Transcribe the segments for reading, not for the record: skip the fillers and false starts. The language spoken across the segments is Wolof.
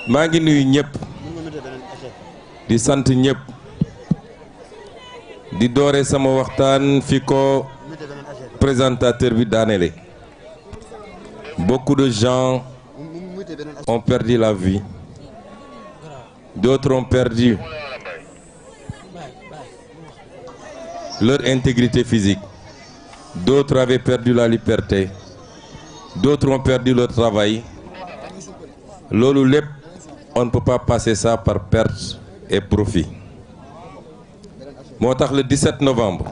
maa ngi nuyu ñëpp di sant ñëpp di doore sama waxtaan fi ko présentateur bi daanele. Beaucoup de gens ont perdu la vie, d'autres ont perdu leur intégrité physique, d'autres avaient perdu la liberté, d'autres ont perdu leur travail. Loolu lépp, on ne peut pas passer ça par perte et profit. Moo tax le 17 novembre,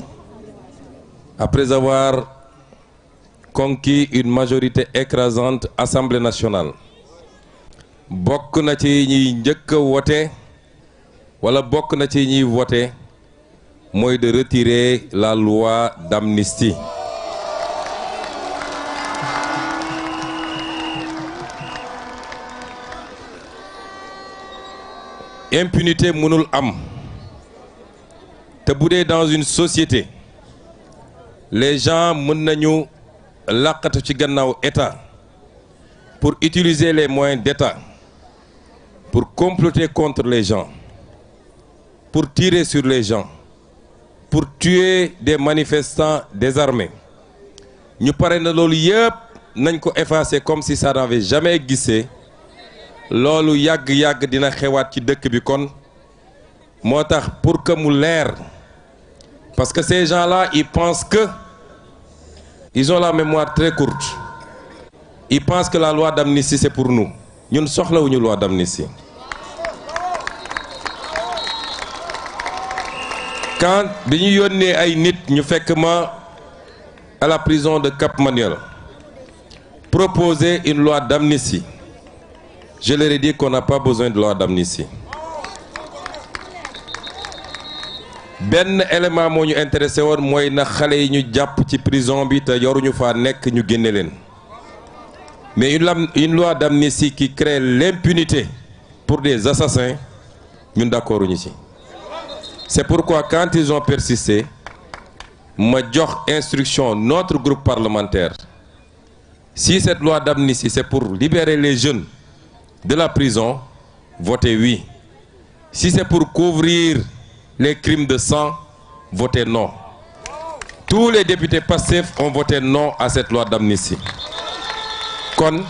après avoir conquis une majorité écrasante Assemblée nationale, bokk na ci ñiy njëkk a wote wala bokk na ci ñiy voté mooy de retirer la loi d'amnistie. Impunité mënul am te bu dee dans une société les gens mën nañu làqatu ci gannaaw État pour utiliser les moyens d'État pour comploter contre les gens, pour tirer sur les gens, pour tuer des manifestants désarmés. Ñu pare na loolu yëpp nañ ko effacer comme si ça n'avait jamais existé. Loolu yàgg-yàgg dina xewaat ci dëkk bi kon moo tax pour que mu leer, parce que ces gens-là ils pensent que ils ont la mémoire très courte. Ils pensent que la loi d'amnistie c'est pour nous. Ñun soxlawuñu loi d'amnistie. Quand bi ñu yónnee ay nit ñu fekk ma à la prison de Cap Manuel proposer une loi d'amnistie, je leur ai dit qu'on n'a pas besoin de loi d'amnistie. Benn élément moo ñu intéressé woon mooy na xale yi ñu jàpp ci prison bi te yoruñu faa nekk ñu génne leen. Mais une loi d'amnistie qui crée l'impunité pour des assassins, ñun d'accorduñu ci. C'est pourquoi quand ils ont persisté, ma jox instruction notre groupe parlementaire. Si cette loi d'amnistie c'est pour libérer les jeunes de la prison, votez oui. Si c'est pour couvrir les crimes de sang, votez non. Tous les députés Pastef ont voté non à cette loi d'amnistie. Kon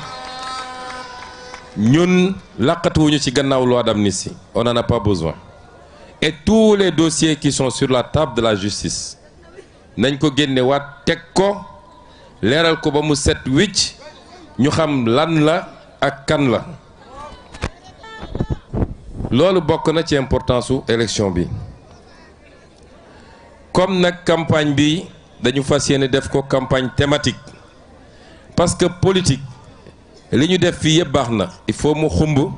ñun laqatuwuñu ci gannaaw loi d'amnistie, on n'en a pas besoin. Et tous les dossiers qui sont sur la table de la justice nañ ko génne waat teg ko leeral ko ba mu set wicc ñu xam lan la ak kan la. Loolu bokk na ci importance su élection bi. Comme nag campagne bi dañu fas yéene def ko campagne thématique, parce que politique li ñu def fii yëpp baax na, il faut mu xumb,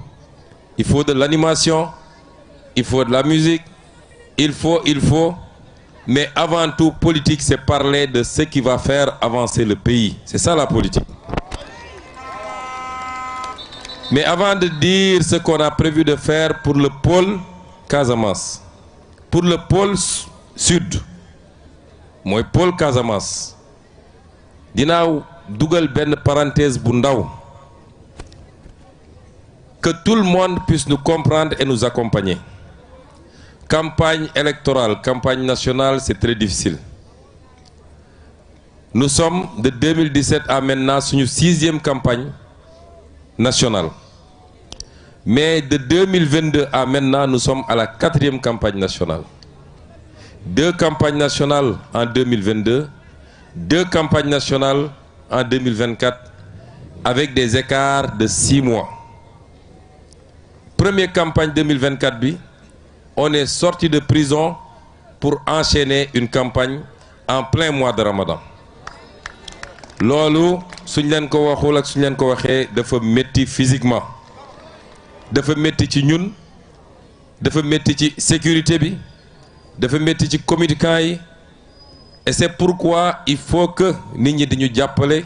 il faut de l'animation, il faut de la musique, il faut, mais avant tout politique c'est parler de ce qui va faire avancer le pays, c'est ça la politique. Mais avant de dire ce qu'on a prévu de faire pour le pôle Casamance, pour le pôle sud mooy pôle Casamance, dinaa dugal benn parenthèse bu ndaw, que tout le monde puisse nous comprendre et nous accompagner. Campagne électorale, campagne nationale, c'est très difficile. Nous sommes de 2017 à maintenant suñu 6e campagne nationale. Mais de 2022 à maintenant, nous sommes à la 4e campagne nationale. 2 campagnes nationales en 2022, 2 campagnes nationales en 2024, avec des écarts de 6 mois. Première campagne 2024 bi, on est sorti de prison pour enchaîner une campagne en plein mois de Ramadan. Loolu suñ leen ko waxul ak suñ leen ko waxee dafa métti physiquement, dafa métti ci ñun, dafa métti ci sécurité bi, dafa métti ci communicants yi, et c'est pourquoi il faut que nit ñi di ñu jàppale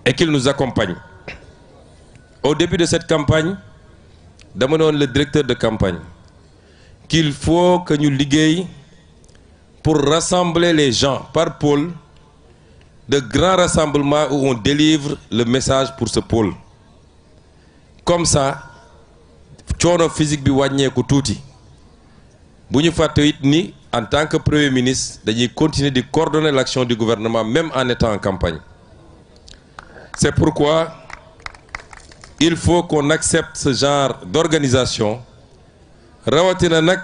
et qu'ils nous accompagnent. Au début de cette campagne, dama ne woon le directeur de campagne qu'il faut que ñu liggéey pour rassembler les gens par pôle, de grands rassemblements où on délivre le message pour ce pôle. Comme ça coono physique bi wàññeeku tuuti bu ñu fàtte it ni en tant que premier ministre dañuy continuer de coordonner l'action du gouvernement même en étant en campagne. C'est pourquoi il faut qu'on accepte ce genre d'organisation rawatina nag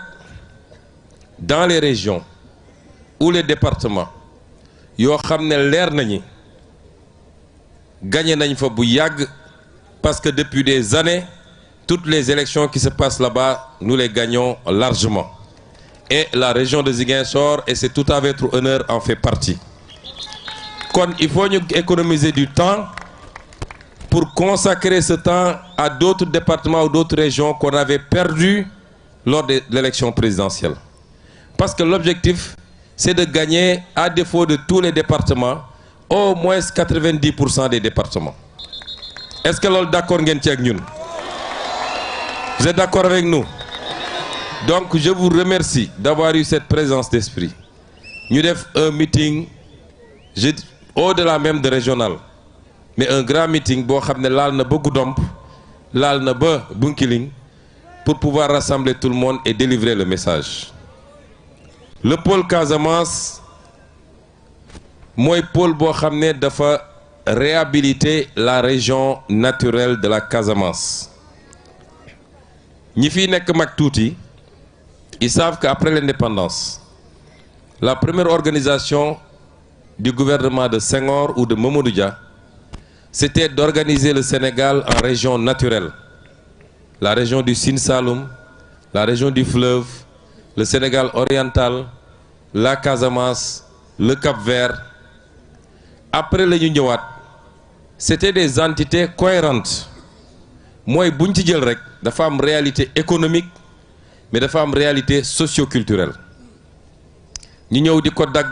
dans les régions ou les départements yoo xam ne leer nañu gagné nañ fa bu yàgg parce que depuis des années toutes les élections qui se passent là-bas nous les gagnons largement et la région de Ziguinchor, et c'est tout à votre honneur, en fait partie. Kon il faut ñu économiser du temps pour consacrer ce temps à d'autres départements ou d'autres régions qu'on avait perdu lors de l'élection présidentielle. Parce que l'objectif, c'est de gagner, à défaut de tous les départements, au moins 90% des départements. Est-ce que vous êtes d'accord avec nous? Vous êtes d'accord avec nous? Donc, je vous remercie d'avoir eu cette présence d'esprit. Nous avons un meeting, au-delà même de régional, mais un grand meeting, pour pouvoir rassembler tout le monde et délivrer le message. Le pôle Casamance, moi, pôle bo xamné dafa réhabiliter la région naturelle de la Casamance. Ñi fi nek mak touti, ils savent qu'après l'indépendance, la première organisation du gouvernement de Senghor ou de Mamadou Dia, c'était d'organiser le Sénégal en régions naturelles. La région du Sine Saloum, la région du fleuve, le Sénégal oriental, la Casamance, le Cap-Vert. Après le Ñëwaat, c'était des entités cohérentes. Moi, buñ ci jël rek dafa am réalité économique, mais dafa am réalité socio-culturelle. Ñu ñëw diko dag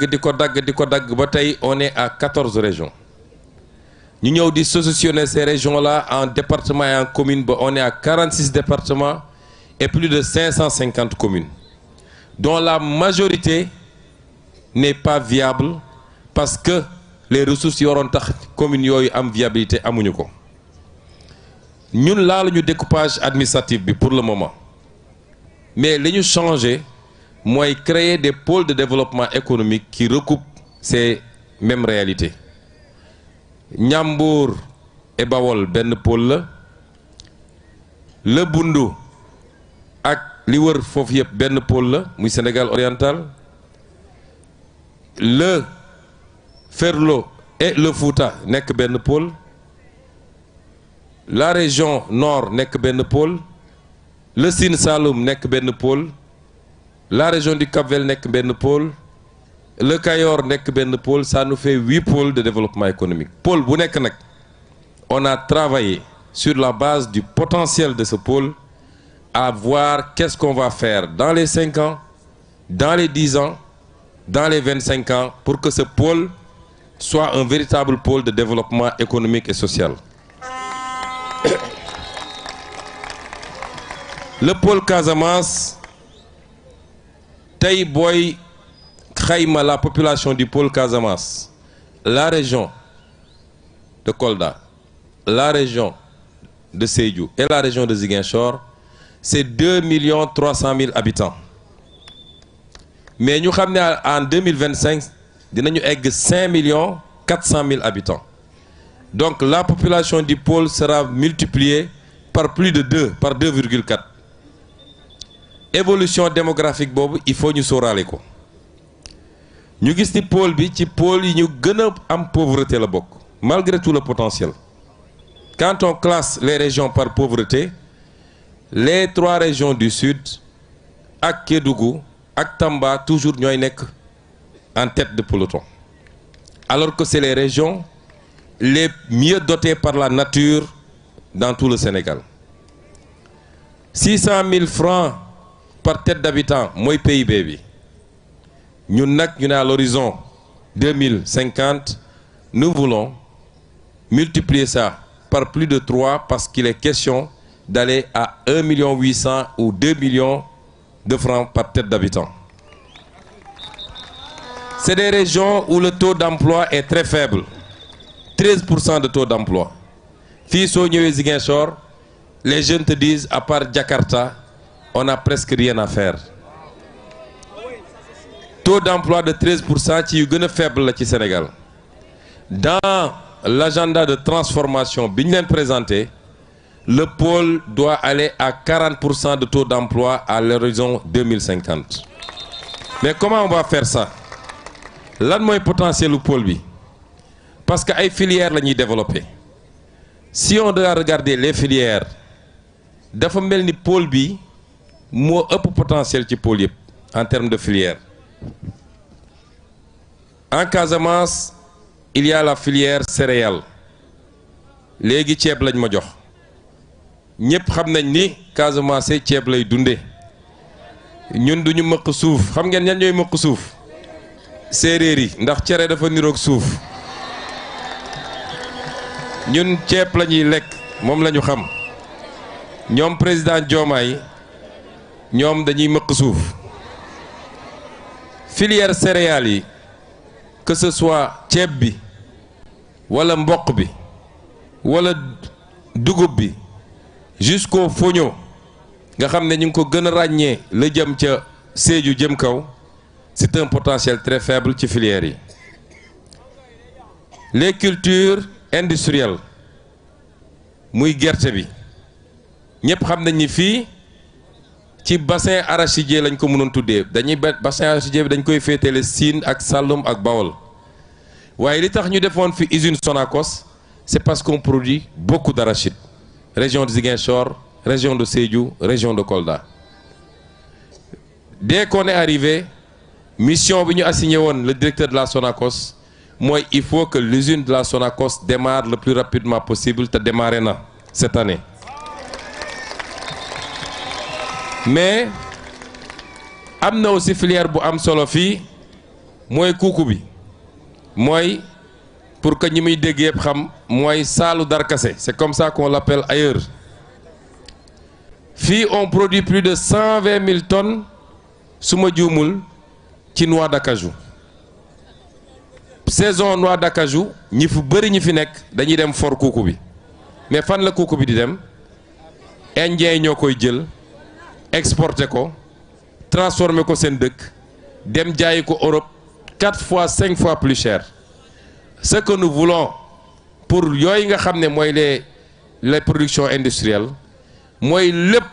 ba tay on est à 14 régions. Nous avons dissocié ces régions-là en départements et en communes. On est à 46 départements et plus de 550 communes, dont la majorité n'est pas viable parce que les ressources yoron tax communes yoy am viabilité amuñu ko. Ñun la ñu découpage administratif bi pour le moment. Mais li ñu changer moy créer des pôles de développement économique qui recoupent ces mêmes réalités. Ñambour et Bawol ben pôle la, le Bundu ak li wër fofu yépp ben pôle la muy Sénégal oriental, le Ferlo et le Fouta nek ben pôle, la région nord nek ben pôle, le Sine Saloum nek ben pôle, la région du Cap-Vert nek ben pôle, le Kayor nek ben pôle, ça nous fait 8 pôles de développement économique. Pôle bu nek nak, on a travaillé sur la base du potentiel de ce pôle à voir qu'est-ce qu'on va faire dans les 5 ans, dans les 10 ans, dans les 25 ans pour que ce pôle soit un véritable pôle de développement économique et social. Le pôle Casamance, tay boy xayma la population du pôle Casamance, la région de Kolda, la région de Sédhiou et la région de Ziguinchor, c'est 2 300 000 habitants. Mais nous savons qu'en 2025, nous avons 5 400 000 habitants. Donc la population du pôle sera multipliée par plus de 2, par 2,4. Évolution démographique, il faut nous saurale. Nous avons dit pôle bi ci pôle yi ñu gëna am pauvreté la bokk malgré tout le potentiel. Quand on classe les régions par pauvreté, les 3 régions du sud ak Kédougou ak Tamba toujours ñoy nek en tête de peloton. Alors que c'est les régions les mieux dotées par la nature dans tout le Sénégal. 600 000 francs par tête d'habitant moy PIB bi. Nous, à l'horizon 2050, nous voulons multiplier ça par plus de 3 parce qu'il est question d'aller à 1 800 000 ou 2 millions de francs par tête d'habitant. C'est des régions où le taux d'emploi est très faible. 13% de taux d'emploi. Fii soo ñëwee Ziguinchor les jeunes te disent à part Jakarta on n'a presque rien à faire. Taux d'emploi de 13% ci yu gën a faible la ci Sénégal. Dans l'agenda de transformation bi ñu leen présenté, le pôle doit aller à 40% de taux d'emploi à l'horizon 2050. Mais comment on va faire ça? Lan mooy potentiel lu pôle bi? Parce que ay filières la ñuy développer. Si on doit regarder les filières, dafa mel ni pôle bi moo ëpp potentiel ci pôle yëpp en termes de filières. En Casamance, il y a la filière céréales. Léegi ceeb lañ ma jox. Ñëpp xam nañ ni Casamance ceeb lay dunde. Ñun duñu mëq suuf. Xam ngeen ñan ñooy mëq suuf? Séeréer yi, ndax cere dafa niroog suuf. Ñun ceeb la ñuy lekk, moom la ñu xam. Ñoom président Diomaye ñoom dañuy mëq suuf. Filière céréales yi, que ce soit ceeb bi wala mboq bi wala dugub bi jusqu'au foño nga xam ne ñu ngi ko gën a ràññee la jëm ca Sédhiou jëm kaw, c'est un potentiel très faible ci filières yi. Les cultures industrielles muy gerte bi ñëpp xam nañ ni fii ci bassin arachidier lañ ko mënoon tuddee dañuy bassin arachidier bi dañ koy féetale Sine ak Saloum ak Bawol waaye li tax ñu defoon fi usine Sonacos c'est parce qu'on produit beaucoup d'arachide. Région de Ziguinchor, région de Sédhiou, région de Kolda. Dès qu'on est arrivé, mission bi ñu assigné woon le directeur de la Sonacos mooy il faut que l'usine de la Sonacos démarre le plus rapidement possible te démarrer na cette année. Mais am na aussi filière bu am solo fii mooy kuuku bi mooy pour que ñi muy dégg yëpp xam mooy saalu darkase, c'est comme ça qu'on l'appelle ailleurs. Fii on produit plus de 120 000 tonnes su ma juumul ci noix d'acajou. Saison noix d'acajou ñi fu bëri ñi fi nekk dañuy dem for kuuku bi mais fan la kuuku bi di dem indien ñoo koy jël exporter ko transformer ko seen dëkk dem jaayi ko Europe 4 fois 5 fois plus cher. Ce que nous voulons pour yooyu nga xam ne mooy les productions industrielles mooy lépp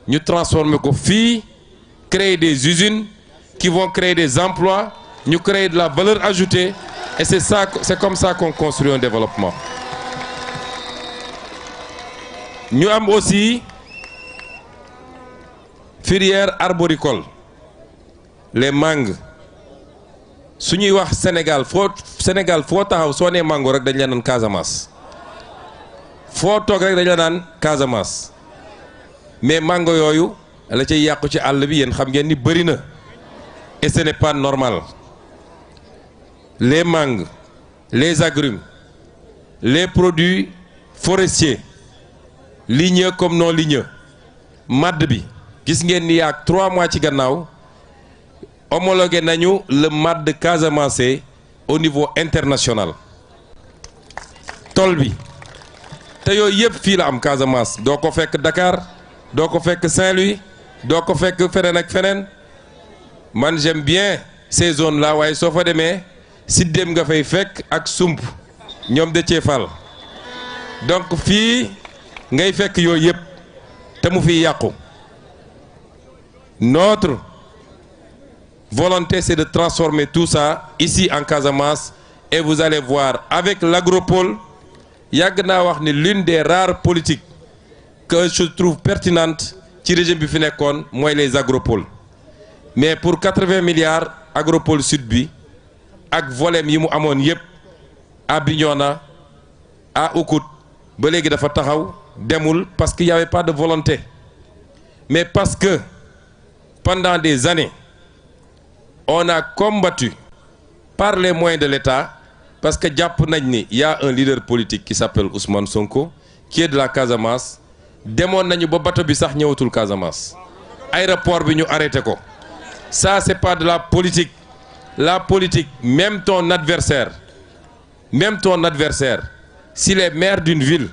ñu transformer ko fii créer des usines qui vont créer des emplois, ñu créer de la valeur ajoutée et c'est comme ça qu'on construit un développement. Ñu am aussi filière arboricole, les mangues. Su ñuy wax Sénégal foo taxaw soo nee mango rek dañ la naan Casamance foo toog rek dañ la naan Casamance mais mango yooyu la cay yàqu ci àll bi yéen xam ngeen ni bëri na et ce n'est pas normal. Les mangues, les agrumes, les produits forestiers ligneux comme non ligneux madd bi gis ngeen ni yaak 3 mois ci gannaaw homologué nañu le madd Casamance au niveau international. Tool bi te yooyu yëpp fii la am Casamance doo ko fekk Dakar doo ko fekk Saint-Louis doo ko fekk feneen ak feneen. Man j'aime bien ces zones là waaye soo fa demee Siddéem nga fay fekk ak Sump ñoom de Ceefal donc fii ngay fekk yooyu yëpp te mu fiy yàqu. Notre volonté c'est de transformer tout ça ici en Casamance et vous allez voir avec l'agropole yàgg naa wax ni l'une des rares politiques que je trouve pertinente ci régime bi fi nekkoon mooy les agropoles mais pour 80 milliards agropole sud bi ak volem yi mu amoon yépp à Bignona à Oukout ba léegi dafa taxaw demul parce qu'il y avait pas de volonté mais parce que pendant des années on a combattu par les moyens de l'État parce que jàpp nañ ni y a un leader politique qui s'appelle Ousmane Sonko qui est de la Casamance demoon nañu ba bateau bi sax ñëwatul Casamance aéroport bi ñu arrêté ko ça c'est pas de la politique même ton adversaire s'il est maire d'une ville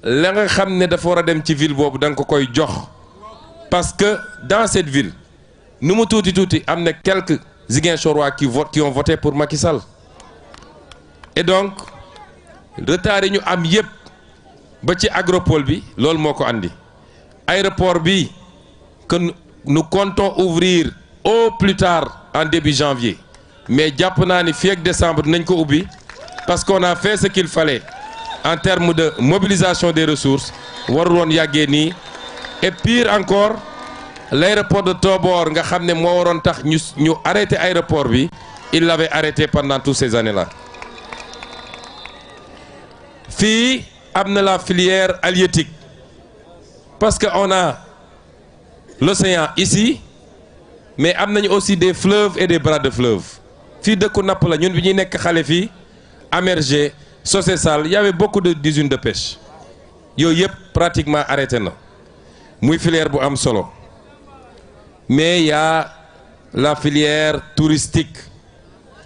la nga xam ne dafa war a dem ci ville boobu da nga ko koy jox parce que dans cette ville nu mu tuuti am na quelques Ziguinchorois qui ont voté pour Macky Sall et donc retard yi ñu am yépp ba ci agropole bi loolu moo ko andi aéroport bi que nous comptons ouvrir au plus tard en début janvier mais jàpp naa ni fii ak décembre dinañ ko ubbi parce qu'on a fait ce qu'il fallait en termes de mobilisation des ressources warul woon yàggee nii et pire encore l'aéroport de Tobor nga xam ne moo waroon tax ñu arrêté aéroport bi il l'avait arrêté pendant toutes ces années-là fii am na la filière halieutique parce que on a l'océan ici mais am nañu aussi des fleuves et des bras de fleuves fii dëkku napp la ñun bi ñuy nekk xale fii Amergé Socé-Sall y avait beaucoup d'usines de pêche yooyu yëpp pratiquement arrêté na muy filière bu am solo mais y a la filière touristique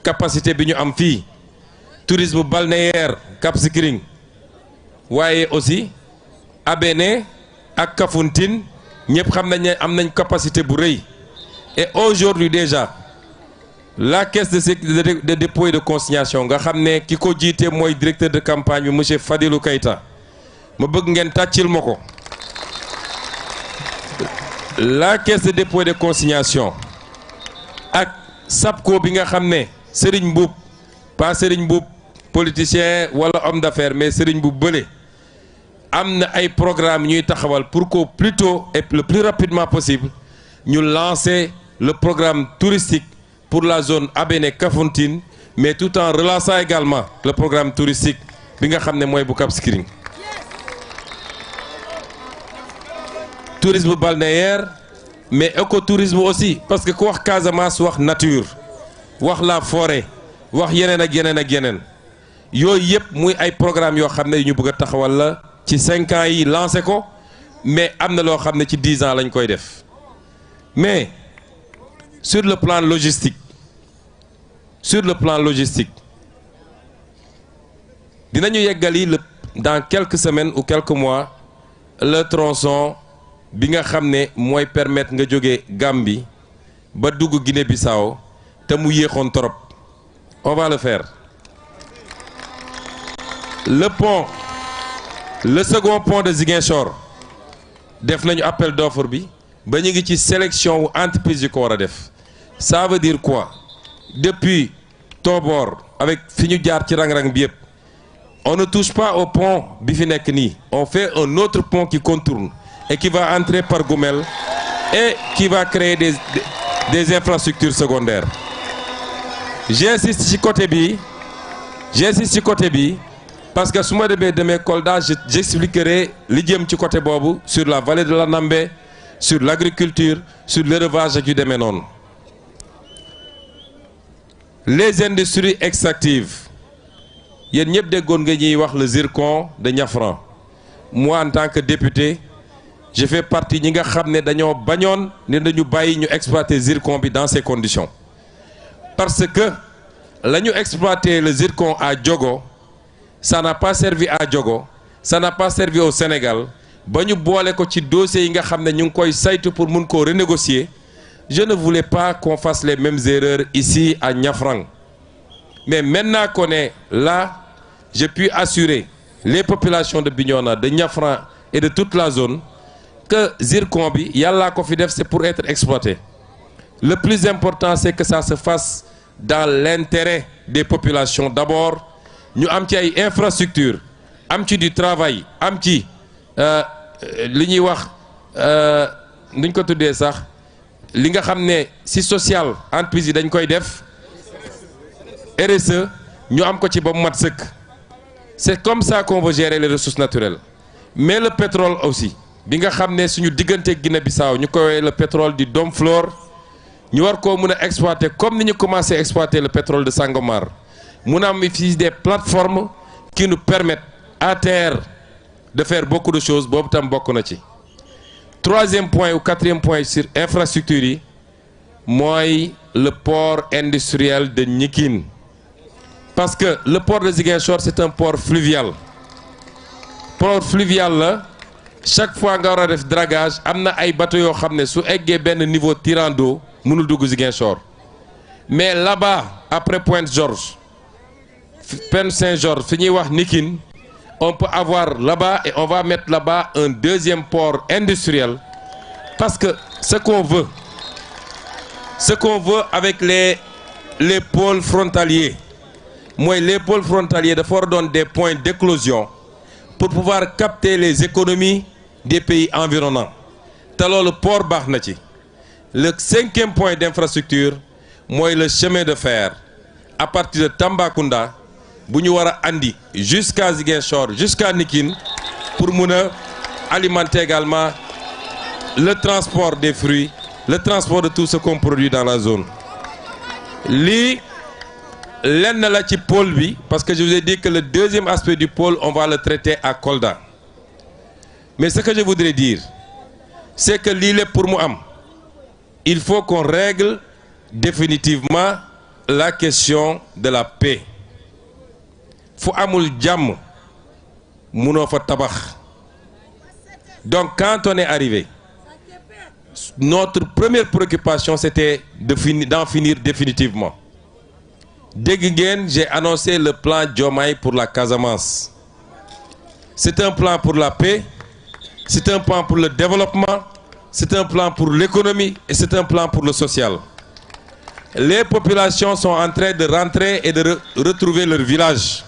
capacité bi ñu am fii tourisme balnéaire Cap Skirring waaye aussi Abéné ak Kafountine ñëpp xam nañ ne am nañ capacité bu rëy et aujourd'hui déjà la caisse de dépôt et de consignation nga xam ne ki ko jiite mooy directeur de campagne bi monsieur Fadilou Keita ma bëgg ngeen tàccil ma ko la caisse de dépôt et de consignation ak SAPCO bi nga xam ne Serigne Mboup pas Serigne Mboup politicien wala homme d'affaires mais Serigne Mboup bële am na ay programme ñuy taxawal pour que plus tôt et le plus rapidement possible ñu lancer le programme touristique pour la zone Abéné Kafountine mais tout en relançant également le programme touristique bi nga xam ne mooy bu Cap Skirring tourisme balnéaire mais écotourisme aussi parce que ku wax Casamance wax nature wax la forêt wax yeneen ak yeneen ak yeneen yooyu yëpp muy ay programme yoo xam ne ñu bëgg a taxawal la ci 5 ans yi lancé ko mais am na loo xam ne ci 10 ans lañ koy def mais sur le plan logistique dinañu yeggali dans quelques semaines ou quelques mois le tronçon bi nga xam ne mooy permettre nga jóge Gambie ba dugg Guinée-Bissau te mu yéexoon trop on va le faire le second pont de Ziguinchor def nañu appel d'offre bi ba ñu ngi ci sélection wu entreprise yi ko war a def ça veut dire quoi depuis Tobor avec fi ñu jaar ci rang-rang bi yëpp on ne touche pas au pont bi fi nekk nii on fait un autre pont qui contourne et qui va entrer par Goumel et qui va créer des infrastructures secondaires j'insiste ci côté bi parce que su ma demee Kolda j'expliquerai li jëm ci côté boobu sur la vallée de la Nambé sur l'agriculture sur l'élevage ak yu demee noonu les industries extractives yéen ñëpp déggoon nga ñuy wax le zircon de Niafran moi en tant que député je fais partie ñi nga xam ne dañoo bañoon ne dañu bàyyi ñu exploiter zircon bi dans ces conditions parce que la ñu exploiter le zircon à Diogo ça n'a pas servi à Diogo ça n'a pas servi au Sénégal ba ñu boole ko ci dossiers yi nga xam ne ñu ngi koy saytu pour mun koo renégocier je ne voulais pas qu'on fasse les mêmes erreurs ici à Niafrang mais maintenant qu'on est là j'ai pu assurer les populations de Bignona de Niafrang et de toute la zone que zircon bi yàllaa ko fi def c'est pour être exploité le plus important c'est que ça se fasse dans l'intérêt des populations d'abord ñu am ci ay infrastructures am ci du travail am ci li ñuy wax nuñ ko tuddee sax li nga xam ne si social entreprise yi dañ koy def RSE ñu am ko ci ba mu mat sëkk c'est comme ça qu'on veut gérer les ressources naturelles mais le pétrole aussi bi nga xam ne suñu diggante Guinée-Bissau ñu koy le pétrole du Domflor ñu war koo mun a exploiter comme ni ñu commencé exploiter le pétrole de Sangomar mun a am ici des plateformes qui nous permettent à terre de faire beaucoup de choses boobu tam bokk na ci. Troisième point ou quatrième point sur infrastructure yi mooy le port industriel de Gnikin parce que le port de Ziguinchor c'est un port fluvial port fluvial la chaque fois nga war a def dragage am na ay bateau yoo xam ne su eggee benn niveau tirant d'eau mënul dugg Ziguinchor mais là-bas après Pointe-Georges Pointe Saint-Georges fi ñuy wax Nikine on peut avoir là-bas et on va mettre là-bas un deuxième port industriel parce que ce qu'on veut avec les pôles frontaliers mooy les pôles frontaliers dafa war a doon des points d'éclosion pour pouvoir capter les économies des pays environnants te loolu port baax na ci le 5e point d'infrastructure mooy le chemin de fer à partir de Tambacounda bu ñu war a andi jusqu'à Ziguinchor jusqu'à Nikine pour mun a alimenter également le transport des fruits le transport de tout ce qu'on produit dans la zone lii lenn la ci pôle bi parce que je vous ai dit que le deuxième aspect du pôle on va le traiter à Kolda mais ce que je voudrais dire c'est que lii lépp pour mu am il faut qu'on règle définitivement la question de la paix fu amul jàmm munoo fa tabax donc quand on est arrivé notre première préoccupation c'était d'en finir définitivement dégg ngeen j'ai annoncé le plan Diomaye pour la Casamance c'est un plan pour la paix c'est un plan pour le développement c'est un plan pour l'économie et c'est un plan pour le social les populations sont en train de rentrer et de retrouver leur village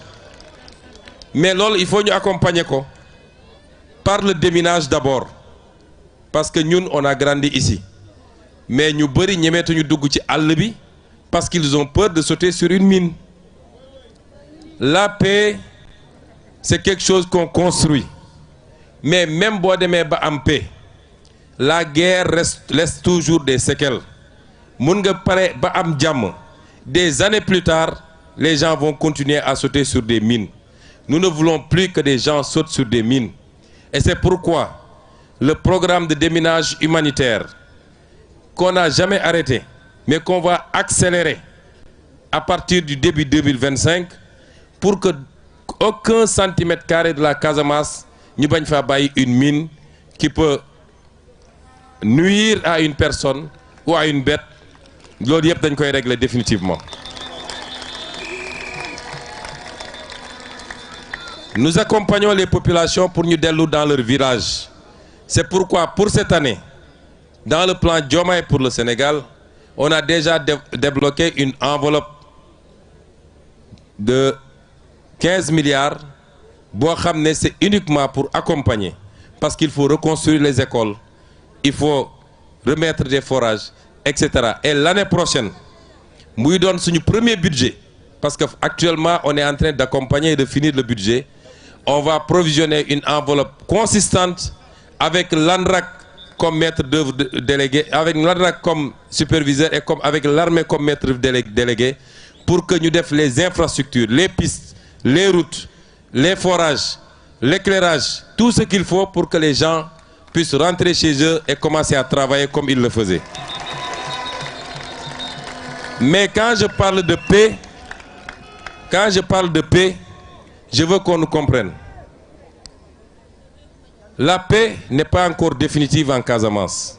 mais loolu il faut ñu accompagner ko par le déminage d'abord parce que ñun on a grandi ici mais ñu bari ñemeetuñu dugg ci àll bi parce qu'ils ont peur de sauter sur une mine la paix c'est quelque chose qu'on construit mais même boo demee ba am paix la guerre laisse toujours des séquelles mun nga pare ba am jàmm des années plus tard les gens vont continuer à sauter sur des mines nous ne voulons plus que des gens sautent sur des mines et c'est pourquoi le programme de déminage humanitaire qu'on n'a jamais arrêté mais qu'on va accélérer à partir du début 2025 pour que aucun centimètre carré de la Casamance ñu bañ fa bàyyi une mine qui peut nuire à une personne ou à une bête loolu yëpp dañ koy régler définitivement. Nous accompagnons les populations pour ñu dellu dans leur village. C'est pourquoi pour cette année dans le plan Diomaye pour le Sénégal on a déjà débloqué une enveloppe de 15 milliards boo xam ne c'est uniquement pour accompagner parce qu'il faut reconstruire les écoles il faut remettre des forages etc. Et l'année prochaine muy doon suñu premier budget parce que actuellement on est en train d'accompagner et de finir le budget on va provisionner une enveloppe consistante avec l'ANRAC comme maître d'œuvre délégué avec l'ANRAC comme superviseur et comme avec l'armée comme maître délégué pour que ñu def les infrastructures les pistes les routes les forages l'éclairage tout ce qu'il faut pour que les gens puissent rentrer chez eux et commencer à travailler comme ils le faisaient. Mais quand je parle de paix je veux qu'on nous comprenne. La paix n'est pas encore définitive en Casamance.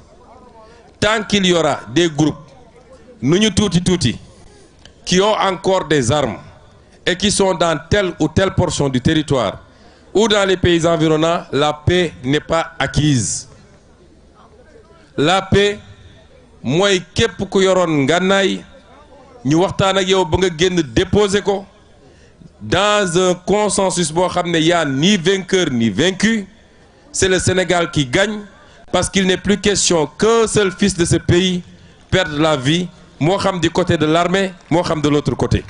Tant qu'il y aura des groupes, nous tuuti, qui ont encore des armes et qui sont dans telle ou telle portion du territoire ou dans les pays environnants, la paix n'est pas acquise. La paix, mooy képp ku yoroon ngànnaay ñu waxtaan ak yow ba nga génn déposer ko dans un consensus boo xam ne y a ni vainqueur ni vaincu. C'est le Sénégal qui gagne parce qu'il n'est plus question qu'un seul fils de ce pays perde la vie, moo xam du côté de l'armée, moo xam de l'autre côté.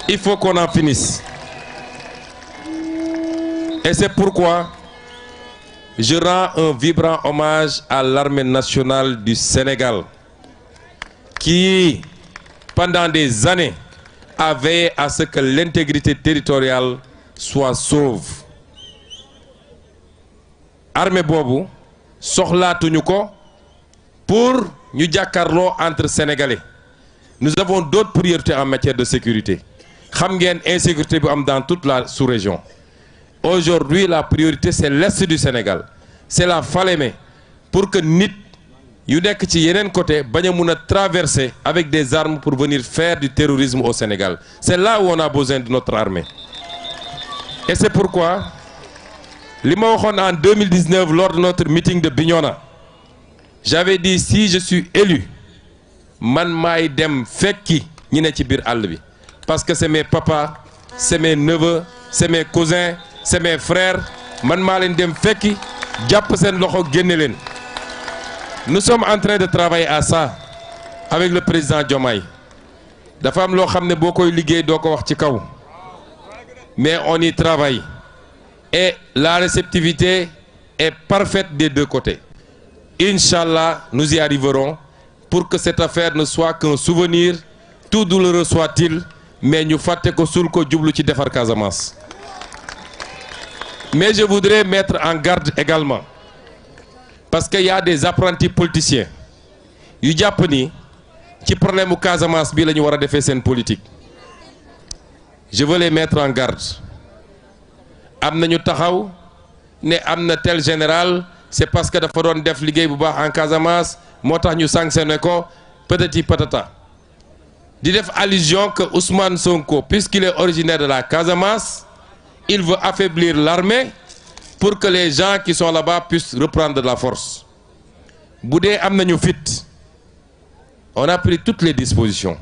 Il faut qu'on en finisse. Et c'est pourquoi je rends un vibrant hommage à l'armée nationale du Sénégal qui, pendant des années, a veillé à ce que l'intégrité territoriale soit sauve. Armée boobu soxlaatuñu ko pour ñu jàkkaarloo entre Sénégalais. Nous avons d'autres priorités en matière de sécurité. Xam ngeen insécurité bu am dans toute la sous-région. aujourd'hui la priorité c'est l'est du Sénégal, c'est la Falémé, pour que nit yu nekk ci yeneen côté bañ a mun a traverser avec des armes pour venir faire du terrorisme au Sénégal. C'est là où on a besoin de notre armée. Et c'est pourquoi li ma waxoon en 2019 lors de notre meeting de Bignona, j'avais dit si je suis élu man maay dem fekki ñi ne ci biir àll bi, parce que c'est mes papas, c'est mes neveux, c'est mes cousins, c'est mes frères, man maa leen dem fekki jàpp seen loxo génne leen. Nous sommes en train de travailler à ça avec le président Diomaye. Dafa am loo xam ne boo koy liggéey doo ko wax ci kaw, mais on y travaille et la réceptivité est parfaite des deux côtés. Inch'Allah, nous y arriverons pour que cette affaire ne soit qu'un souvenir, tout douloureux soit-il, mais ñu fàtte ko suul ko jublu ci defar Casamance. Mais je voudrais mettre en garde également, parce qu'il y a des apprentis politiciens yu jàpp ni ci problème mu Casamance bi la ñu war a defee seen politique. Je veux les mettre en garde. Am na ñu taxaw ne am na tel général c'est parce que dafa doon def liggéey bu baax en Casamance moo tax ñu sanctionné ko patati patata. Di def allusion que Ousmane Sonko, puisqu'il est originaire de la Casamance, il veut affaiblir l'armée pour que les gens qui sont là-bas puissent reprendre de la force. Bu dee am nañu fit, on a pris toutes les dispositions.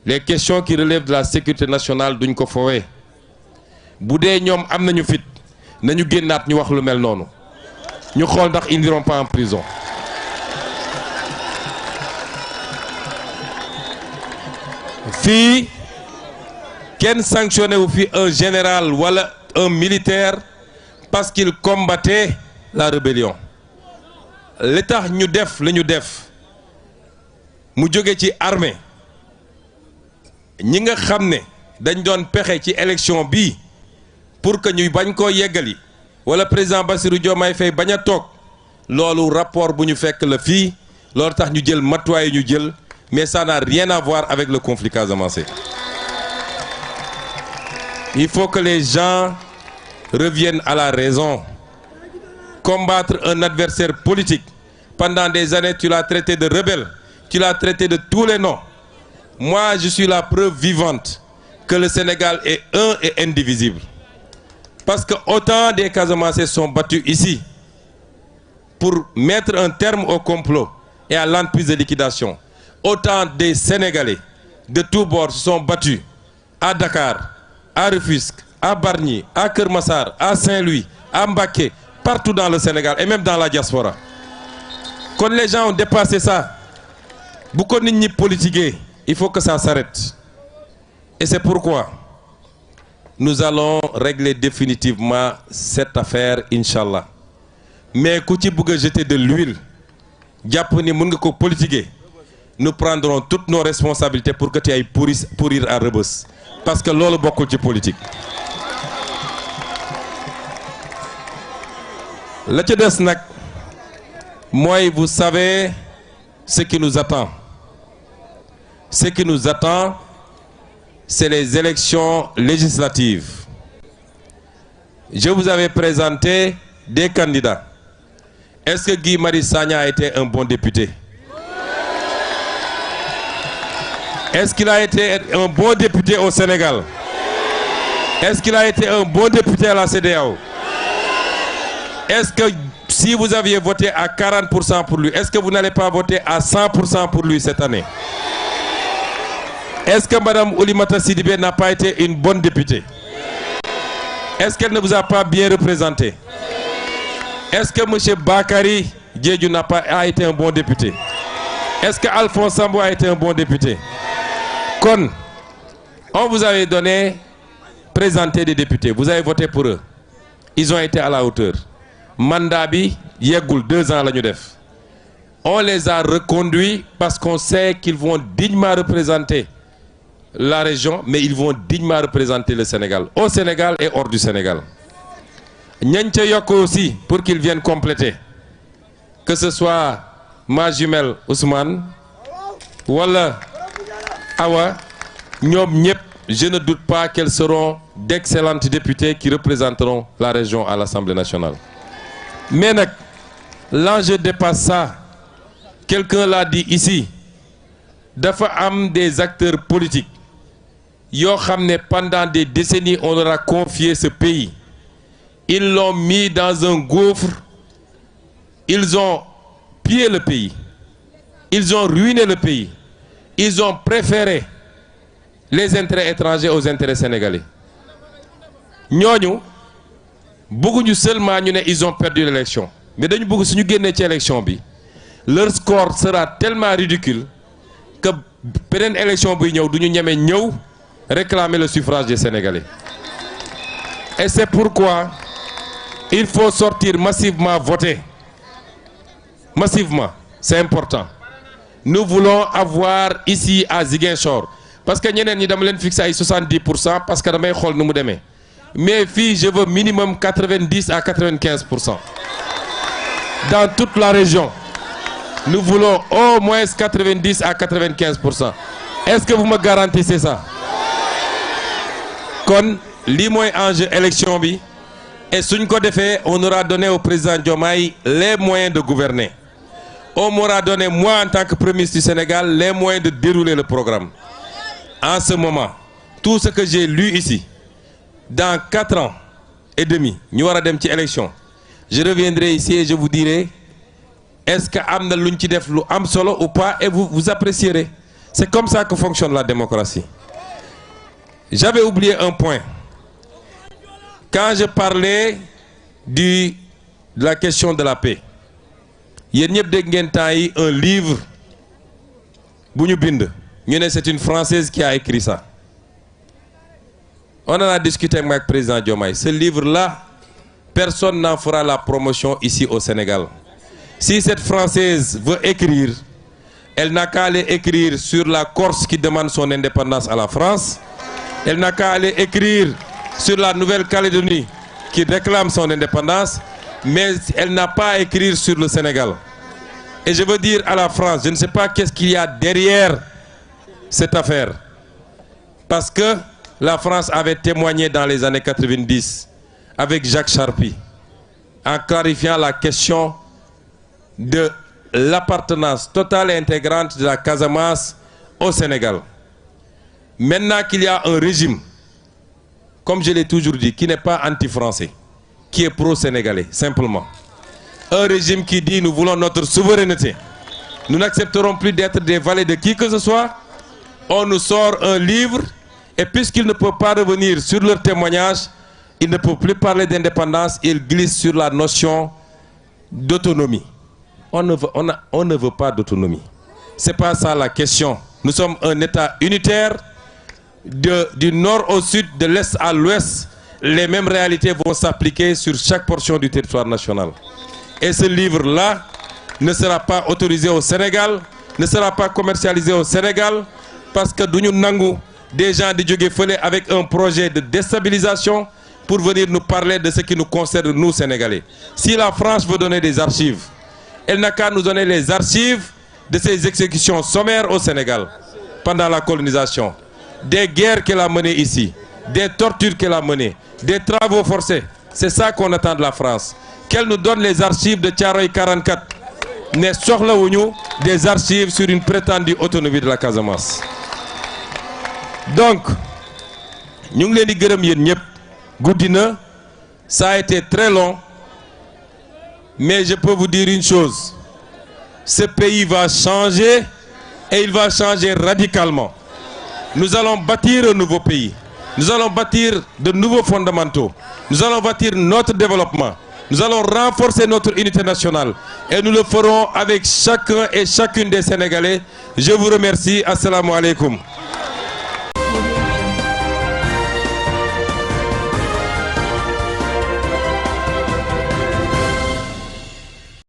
Les questions qui relèvent de la sécurité nationale duñ ko fowee. Bu dee ñoom am nañu fit nañu génnaat ñu wax lu mel noonu, ñu xool ndax ils n'iront pas en prison. Fii kenn sanctionné wu fi un général wala un militaire parce qu'il combattait la rébellion. Li tax ñu def la ñu def mu jóge ci armée, ñi nga xam ne dañ doon pexe ci élection bii pour que ñu bañ koo yeggali wala président Bassirou Diomaye Faye bañ a toog, loolu rapport bu ñu fekk la fii, loolu tax ñu jël matuwaay ñu jël, mais ça n'a rien à voir avec le conflit casamançais. Il faut que les gens reviennent à la raison. Combattre un adversaire politique, pendant des années tu l'as traité de rebelle, tu l'as traité de tous les noms. Moi je suis la preuve vivante que le Sénégal est un et indivisible. Parce que autant des Casamançais sont battus ici pour mettre un terme au complot et à l'entreprise de liquidation, autant des Sénégalais de tous bords se sont battus à Dakar, à Rufisque, à Bargny, à Keur Massar, à Saint-Louis, à Mbacké, partout dans le Sénégal et même dans la diaspora. Quand les gens ont dépassé ça, beaucoup de gens politiques, il faut que ça s'arrête. Et c'est pourquoi nous allons régler définitivement cette affaire, Inch'Allah. Mais ku ci bëgg a jeter de l'huile, jàpp ni mën nga ko politiquer, nous prendrons toutes nos responsabilités pour que tu ailles pourrir à Rebeuss. Parce que loolu bokkul ci politique. La ca des nag mooy, vous savez ce qui nous attend. Ce qui nous attend, c'est les élections législatives. Je vous avais présenté des candidats. Est-ce que Guy Marius Sagna a été un bon député? Est-ce qu'il a été un bon député au Sénégal? Est-ce qu'il a été un bon député à la CEDEAO? Est-ce que si vous aviez voté à 40% pour lui, est-ce que vous n'allez pas voter à 100% pour lui cette année? Est-ce que Madame Oulimata Sidibé n'a pas été une bonne députée? Est-ce qu'elle ne vous a pas bien représenté? Est-ce que M. Bakary Diédhiou a été un bon député? Est-ce que Alphonse Sambou a été un bon député? Kon, on vous avait présenté des députés, vous avez voté pour eux. Ils ont été à la hauteur. Mandat bi yeggul 2 ans la ñu def. On les a reconduits parce qu'on sait qu'ils vont dignement représenter la région, mais ils vont dignement représenter le Sénégal, au Sénégal et hors du Sénégal. Ñañ ca yokk aussi pour qu'ils viennent compléter, que ce soit ma jumelle Ousmane wala Awa, ñoom ñëpp je ne doute pas qu'elles seront d'excellentes députées qui représenteront la région à l'Assemblée nationale. Mais l'enjeu dépasse ça. Quelqu'un l'a dit ici. Dafa am des acteurs politiques. Yo xamné pendant des décennies on leur a confié ce pays. Ils l'ont mis dans un gouffre. Ils ont pillé le pays. Ils ont ruiné le pays. Ils ont préféré les intérêts étrangers aux intérêts sénégalais. Ñooñu bëgguñu seulement ñu ne ils ont perdu l'élection mais dañu bëgg suñu génnee ci élection bi leur score sera tellement ridicule que beneen élection buy ñëw duñu ñeme ñëw réclamer le suffrage des Sénégalais. Et c'est pourquoi il faut sortir massivement voter. Massivement, c'est important. Nous voulons avoir ici à Ziguinchor parce que ñeneen ñi dama leen fixé ay 70% parce que damay xool nu mu demee. Mais filles, je veux minimum 90 à 95%. Dans toute la région, nous voulons au moins 90 à 95%. Est-ce que vous me garantissez ça? Kon li moy enjeu élection bi et suñ ko défé on aura donné au président Diomaye les moyens de gouverner. On m'aura donné moi en tant que Premier ministre du Sénégal les moyens de dérouler le programme. En ce moment, tout ce que j'ai lu ici, dans 4 ans et demi, nous allons dem ci élection. Je reviendrai ici et je vous dirai est-ce que amna luñ ci def lu am solo ou pas et vous apprécierez. C'est comme ça que fonctionne la démocratie. J'avais oublié un point. Quand je parlais de la question de la paix, yéen ñëpp dégg ngeen temps yi un livre bu ñu bind. Ñu ne c'est une Française qui a écrit ça. On en a discuté avec le président Diomaye. Ce livre-là, personne n'en fera la promotion ici au Sénégal. Si cette Française veut écrire, elle n'a qu'à aller écrire sur la Corse qui demande son indépendance à la France. Elle n'a qu'à aller écrire sur la Nouvelle-Calédonie qui réclame son indépendance. Mais elle n'a pas à écrire sur le Sénégal. Et je veux dire à la France, je ne sais pas qu'est-ce qu'il y a derrière cette affaire. Parce que la France avait témoigné dans les années 90 avec Jacques Charpy en clarifiant la question de l'appartenance totale et intégrante de la Casamance au Sénégal. Maintenant qu'il y a un régime, comme je l'ai toujours dit, qui n'est pas anti-français, qui est pro-sénégalais, simplement. Un régime qui dit nous voulons notre souveraineté. Nous n'accepterons plus d'être des valets de qui que ce soit. On nous sort un livre. Et puisqu'ils ne peuvent pas revenir sur leur témoignage, ils ne peuvent plus parler d'indépendance, ils glissent sur la notion d'autonomie. On ne veut pas d'autonomie. Ce n'est pas ça la question. Nous sommes un État unitaire, du nord au sud, de l'est à l'ouest. Les mêmes réalités vont s'appliquer sur chaque portion du territoire national. Et ce livre-là ne sera pas autorisé au Sénégal, ne sera pas commercialisé au Sénégal, parce que nous n'avons des gens de Djogé avec un projet de déstabilisation pour venir nous parler de ce qui nous concerne, nous, Sénégalais. Si la France veut donner des archives, elle n'a qu'à nous donner les archives de ces exécutions sommaires au Sénégal pendant la colonisation. Des guerres qu'elle a menées ici, des tortures qu'elle a menées, des travaux forcés. C'est ça qu'on attend de la France. Qu'elle nous donne les archives de Thiaroye 44. Ne soxlawuñu des archives sur une prétendue autonomie de la Casamance. Donc, nous ngi leen di gërëm yéen ñëpp guddi na, ça a été très long, mais je peux vous dire une chose, ce pays va changer et il va changer radicalement. Nous allons bâtir un nouveau pays, nous allons bâtir de nouveaux fondamentaux, nous allons bâtir notre développement, nous allons renforcer notre unité nationale et nous le ferons avec chacun et chacune des Sénégalais. Je vous remercie. Assalamu alaikum.